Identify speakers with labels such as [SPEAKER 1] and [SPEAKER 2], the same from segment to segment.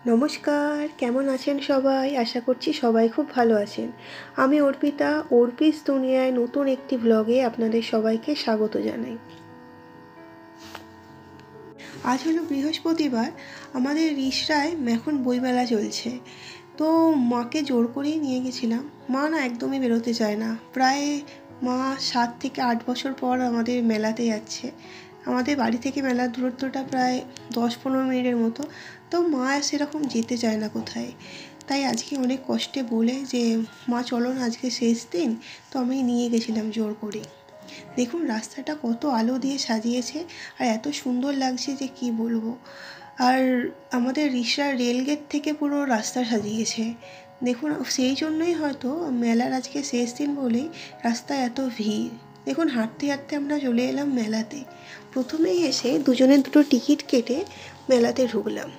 [SPEAKER 1] নমস্কার, কেমন আছেন সবাই? আশা করছি সবাই খুব ভালো আছেন। আমি অর্পিতা, অর্পিস দুনিয়ায় নতুন একটি ব্লগে আপনাদের সবাইকে স্বাগত জানাই। আজ হলো বৃহস্পতিবার, আমাদের রিষড়ায় এখন বইমেলা চলছে। তো মাকে জোর করেই নিয়ে গেছিলাম। মা না একদমই বেরোতে চায় না। প্রায় মা 7 থেকে 8 বছর পর আমাদের মেলাতে যাচ্ছে। আমাদের বাড়ি থেকে মেলার দূরত্বটা প্রায় 10-15 মিনিটের মতো। তো মা সেরকম যেতে চায় না কোথায়। তাই আজকে অনেক কষ্টে বলে যে মা চলো না, আজকে শেষ দিন, তো আমি নিয়ে গেছিলাম জোর করে। দেখুন রাস্তাটা কত আলো দিয়ে সাজিয়েছে আর এত সুন্দর লাগছে যে কি বলবো। আর আমাদের রিষড়া রেলগেট থেকে পুরো রাস্তা সাজিয়েছে। দেখুন সেই জন্যই হয়তো মেলার আজকে শেষ দিন বলেই রাস্তায় এত ভিড়। দেখুন হাঁটতে হাঁটতে আমরা চলে এলাম মেলাতে। প্রথমেই এসে দুজনের দুটো টিকিট কেটে মেলাতে ঢুকলাম।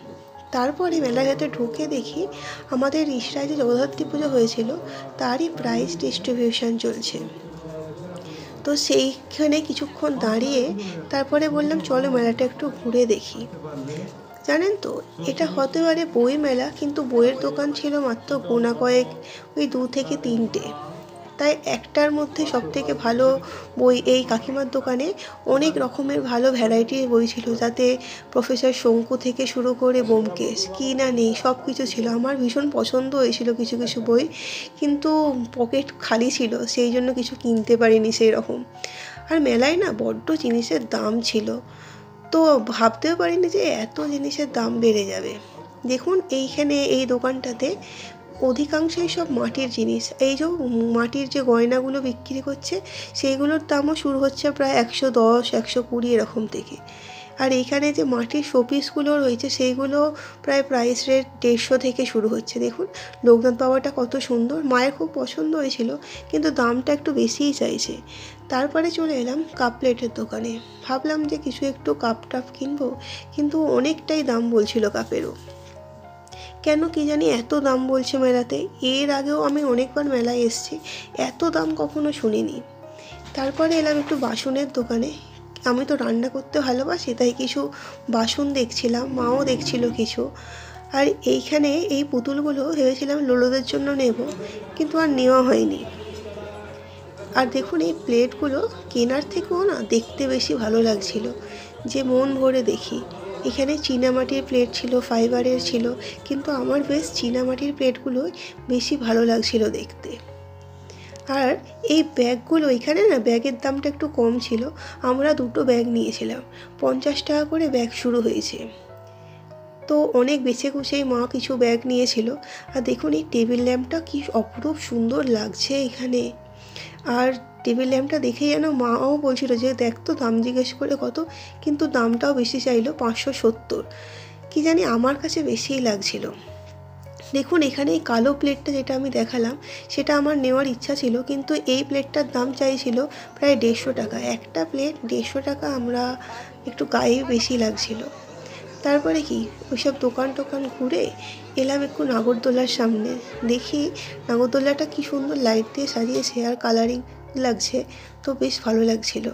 [SPEAKER 1] তারপরে মেলাতে ঢুকে দেখি আমাদের রিষড়ায় যে জগদ্ধাত্রী পুজো হয়েছিল তারই প্রাইজ ডিস্ট্রিবিউশন চলছে। তো সেইখানে কিছুক্ষণ দাঁড়িয়ে তারপরে বললাম চলো মেলাটা একটু ঘুরে দেখি। জানেন তো, এটা হতে পারে বই মেলা, কিন্তু বইয়ের দোকান ছিল মাত্র গোনা কয়েক, ওই 2 থেকে 3টে। তাই একটার মধ্যে সবথেকে ভালো বই এই কাকিমার দোকানে অনেক রকমের ভালো ভ্যারাইটির বই ছিল, যাতে প্রফেসর শঙ্কু থেকে শুরু করে ব্যোমকেশ কী না নেই সব কিছু ছিল। আমার ভীষণ পছন্দ হয়েছিল কিছু কিছু বই, কিন্তু পকেট খালি ছিল, সেই জন্য কিছু কিনতে পারিনি সেই রকম। আর মেলায় না বড্ড জিনিসের দাম ছিল, তো ভাবতেও পারিনি যে এত জিনিসের দাম বেড়ে যাবে। দেখুন এইখানে এই দোকানটাতে অধিকাংশই সব মাটির জিনিস। এই যে মাটির যে গয়নাগুলো বিক্রি করছে সেইগুলোর দামও শুরু হচ্ছে প্রায় 110-120 এরকম থেকে। আর এইখানে যে মাটির শোপিসগুলো রয়েছে সেইগুলো প্রায় প্রাইস রেট 150 থেকে শুরু হচ্ছে। দেখুন লোকনাথ বাবাটা কত সুন্দর, মায়ের খুব পছন্দ হয়েছিল, কিন্তু দামটা একটু বেশিই চাইছে। তারপরে চলে এলাম কাপ প্লেটের দোকানে। ভাবলাম যে কিছু একটু কাপ টাপ কিনবো, কিন্তু অনেকটাই দাম বলছিল কাপেরও। কেন কি জানি এত দাম বলছে মেলাতে। এর আগেও আমি অনেকবার মেলায় এসেছি, এত দাম কখনো শুনিনি। তারপরে এলাম একটু বাসনের দোকানে। আমি তো রান্না করতে ভালোবাসি, তাই কিছু বাসন দেখছিলাম, মাও দেখছিল কিছু। আর এইখানে এই পুতুলগুলো ভেবেছিলাম লোলোদের জন্য নেব, কিন্তু আর নেওয়া হয়নি। আর দেখুন এই প্লেটগুলো কেনার থেকেও না দেখতে বেশি ভালো লাগছিল, যে মন ভরে দেখি। এখানে চীনামাটির প্লেট ছিল, ফাইবারের ছিল, কিন্তু আমার বেশ চীনামাটির প্লেটগুলোই বেশি ভালো লাগছিল দেখতে। আর এই ব্যাগগুলো এখানে না ব্যাগের দামটা একটু কম ছিল। আমরা 2টো ব্যাগ নিয়েছিলাম, 50 টাকা করে ব্যাগ শুরু হয়েছে। তো অনেক বেছে কুছেই মা কিছু ব্যাগ নিয়েছিল। আর দেখুন এই টেবিল ল্যাম্পটা কি অপরূপ সুন্দর লাগছে এখানে। আর টেবিল ল্যাম্পটা দেখে যেন মাও বলছিল যে দেখ তো দাম জিজ্ঞেস করে কত, কিন্তু দামটাও বেশি চাইলো 570। কি জানি আমার কাছে বেশিই লাগছিল। দেখুন এখানে এই কালো প্লেটটা যেটা আমি দেখালাম সেটা আমার নেওয়ার ইচ্ছা ছিল, কিন্তু এই প্লেটটার দাম চাইছিল প্রায় 150 টাকা। একটা প্লেট 150 টাকা, আমরা একটু গায়ে বেশি লাগছিল। তারপরে কি ওইসব দোকান টোকান ঘুরে এলাম একটু নাগরদোলার সামনে। দেখি নাগরদোলাটা কি সুন্দর লাইট দিয়ে সাজিয়েছে আর কালারিং লাগছে, তো বেশ ভালো লাগছিল।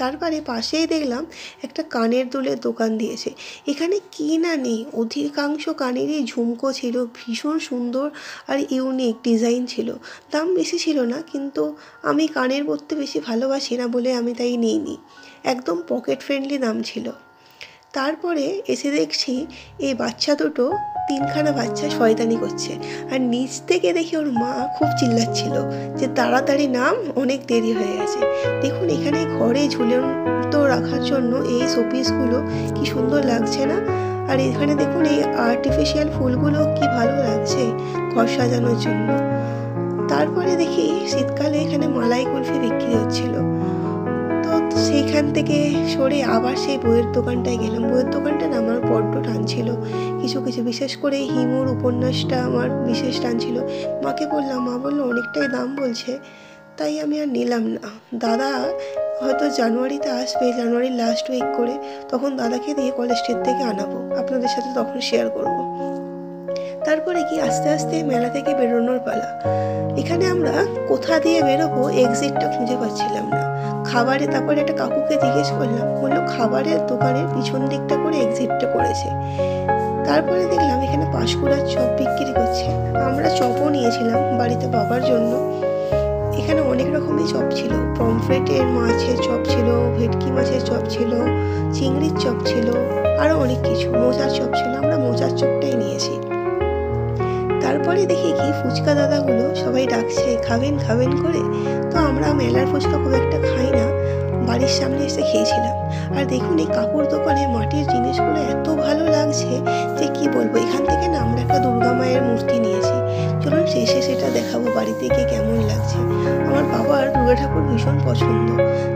[SPEAKER 1] তারপরে পাশেই দেখলাম একটা কানের দুলের দোকান দিয়েছে। এখানে কি না নেই, অধিকাংশ কানেরই ঝুমকো ছিল, ভীষণ সুন্দর আর ইউনিক ডিজাইন ছিল। দাম বেশি ছিল না, কিন্তু আমি কানের পরতে বেশি ভালোবাসি না বলে আমি তাই নিইনি। একদম পকেট ফ্রেন্ডলি দাম ছিল। তারপরে এসে দেখছি এই বাচ্চা দুটো, 3খানা বাচ্চা শয়তানি করছে, আর নিচ থেকে দেখি ওর মা খুব চিল্লাচ্ছিল যে তাড়াতাড়ি নাম, অনেক দেরি হয়ে গেছে। দেখুন এখানে ঘরে ঝুলন্ত রাখার জন্য এই শোপিসগুলো কি সুন্দর লাগছে না। আর এখানে দেখুন এই আর্টিফিশিয়াল ফুলগুলো কি ভালো লাগছে ঘর সাজানোর জন্য। তারপরে দেখি শীতকালে এখানে মালাই কুলফি বিক্রি হচ্ছিল। তো সেইখান থেকে সরে আবার সেই বইয়ের দোকানটায় গেলাম। বইয়ের দোকানটা না আমার বড্ড টানছিল কিছু কিছু, বিশেষ করে হিমুর উপন্যাসটা আমার বিশেষ টানছিল। মাকে বললাম, মা বললো অনেকটাই দাম বলছে, তাই আমি আর নিলাম না। দাদা হয়তো জানুয়ারিতে আসবে, জানুয়ারির লাস্ট উইক করে, তখন দাদাকে দিয়ে কলেজ স্ট্রিট থেকে আনাবো, আপনাদের সাথে তখন শেয়ার করব। তারপরে কি আস্তে আস্তে মেলা থেকে বেরোনোর পালা। এখানে আমরা কোথা দিয়ে বেরোবো এক্সিটটা খুঁজে পাচ্ছিলাম না। তারপরে একটা কাকুকে জিজ্ঞেস করলাম, বললো খাবারের দোকানের পিছন দিকটা করে এক্সিটটা করেছে। তারপরে দেখলাম এখানে পাঁশকুড়ার চপ বিক্রি করছে। আমরা চপও নিয়েছিলাম বাড়িতে বাবার জন্য। এখানে অনেক রকমের চপ ছিল, পমফ্রেটের মাছের চপ ছিল, ভেটকি মাছের চপ ছিল, চিংড়ির চপ ছিল, আরও অনেক কিছু, মোচার চপ ছিল। আমরা মোচার চপটাই নিয়েছি। তারপরে দেখি কি ফুচকা দাদাগুলো সবাই ডাকছে খাবেন খাবেন করে। তো আমরা মেলার ফুচকা খুব একটা খাই না, বাড়ির সামনে এসে খেয়েছিলাম। আর দেখুন এই কাকুর দোকানে মাটির জিনিসগুলো এত ভালো লাগছে যে কি বলবো। এখান থেকে না আমরা একটা দুর্গা মায়ের মূর্তি নিয়েছি, চলুন শেষে সেটা দেখাবো বাড়িতে গিয়ে কেমন লাগছে। আমার বাবার দুর্গা ঠাকুর ভীষণ পছন্দ,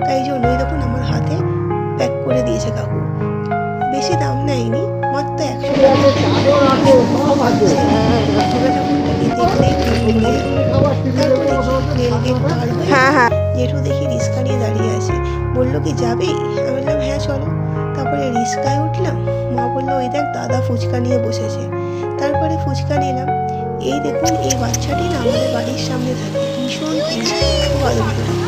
[SPEAKER 1] তাই জন্যই দেখুন আমার হাতে প্যাক করে দিয়েছে কাকু। বেশি দাম নেয়নি, মাত্র 100 টাকা। জেঠু দেখি রিস্কা নিয়ে দাঁড়িয়ে আছে, বললো কি যাবেই? আমি বললাম হ্যাঁ চলো। তারপরে রিস্কায় উঠলাম। মা বললো ওই দেখ দাদা ফুচকা নিয়ে বসেছে। তারপরে ফুচকা নিলাম। এই দেখুন এই বাচ্চাটি না আমাদের বাড়ির সামনে থাকে, ভীষণ খুব আদর করে।